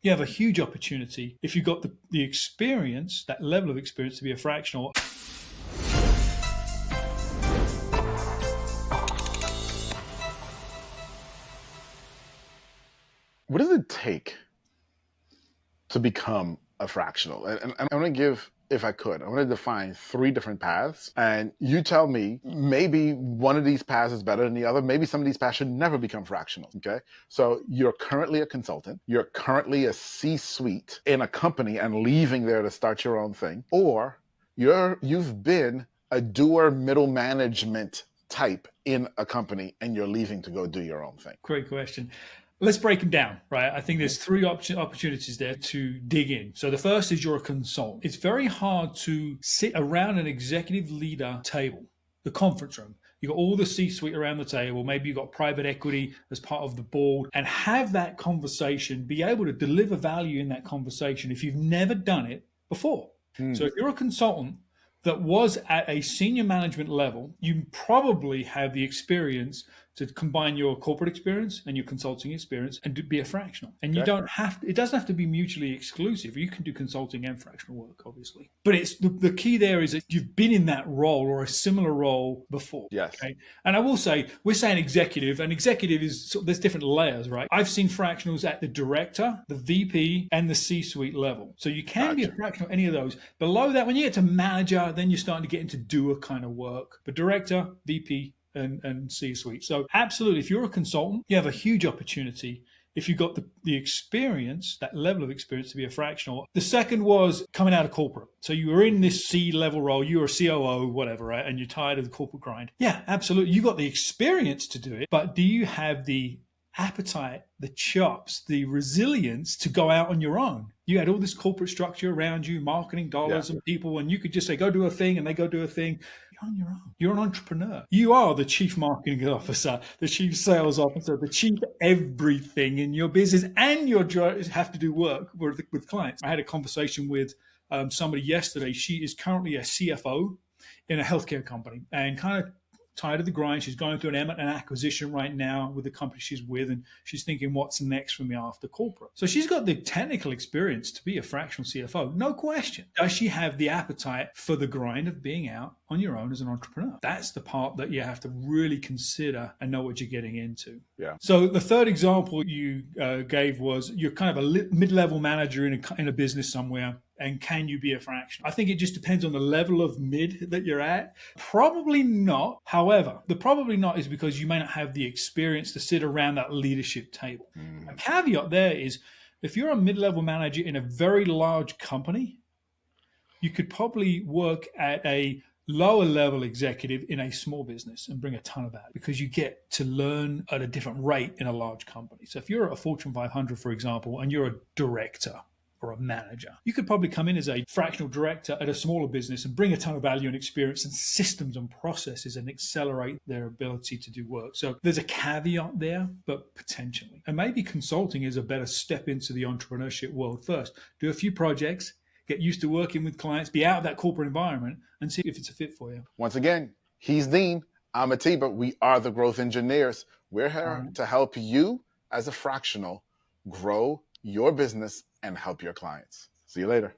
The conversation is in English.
You have a huge opportunity if you've got the experience, that level of experience to be a fractional. What does it take to become a fractional? And I want to give, if I could, I want to define 3 different paths. And you tell me, maybe one of these paths is better than the other. Maybe some of these paths should never become fractional. Okay. So you're currently a consultant. You're currently a C-suite in a company and leaving there to start your own thing. Or you've been a doer middle management type in a company and you're leaving to go do your own thing. Great question. Let's break them down, right? I think Mhm. there's 3 opportunities there to dig in. So the first is you're a consultant. It's very hard to sit around an executive leader table, the conference room. You've got all the C-suite around the table. Maybe you've got private equity as part of the board, and have that conversation, be able to deliver value in that conversation if you've never done it before. So if you're a consultant that was at a senior management level, you probably have the experience to combine your corporate experience and your consulting experience and be a fractional. And you Okay. don't have to, it doesn't have to be mutually exclusive. You can do consulting and fractional work, obviously. But it's the key there is that you've been in that role or a similar role before. Yes. Okay. And I will say, we're saying executive, and executive is, there's different layers, right? I've seen fractionals at the director, the VP, and the C-suite level. So you can be a Gotcha. fractional, any of those. Below that, when you get to manager, then you're starting to get into doer kind of work. But director, VP, and C-suite. So absolutely, if you're a consultant, you have a huge opportunity if you've got the experience, that level of experience to be a fractional. The second was coming out of corporate. So you were in this C-level role, you were a COO, whatever, right? And you're tired of the corporate grind. Yeah, absolutely. You got the experience to do it, but do you have the appetite, the chops, the resilience to go out on your own? You had all this corporate structure around you, marketing dollars Yeah. and people, and you could just say, go do a thing, and they go do a thing. You're on your own. You're an entrepreneur. You are the chief marketing officer, the chief sales officer, the chief everything in your business, and you have to do work with clients. I had a conversation with somebody yesterday. She is currently a CFO in a healthcare company and kind of tired of the grind. She's going through an acquisition right now with the company she's with, and she's thinking, what's next for me after corporate? So she's got the technical experience to be a fractional CFO, no question. Does she have the appetite for the grind of being out on your own as an entrepreneur? That's the part that you have to really consider and know what you're getting into. Yeah. So the third example you gave was you're kind of a mid-level manager in a business somewhere. And can you be a fraction? I think it just depends on the level of mid that you're at. Probably not. However, the probably not is because you may not have the experience to sit around that leadership table. A caveat there is if you're a mid-level manager in a very large company, you could probably work at a lower level executive in a small business and bring a ton of that because you get to learn at a different rate in a large company. So if you're at a Fortune 500, for example, and you're a director or a manager, you could probably come in as a fractional director at a smaller business and bring a ton of value and experience and systems and processes and accelerate their ability to do work. So there's a caveat there, but potentially. And maybe consulting is a better step into the entrepreneurship world first. Do a few projects, get used to working with clients, be out of that corporate environment, and see if it's a fit for you. Once again, he's Dean. I'm Atiba. We are the growth engineers. We're here to help you as a fractional grow your business and help your clients. See you later.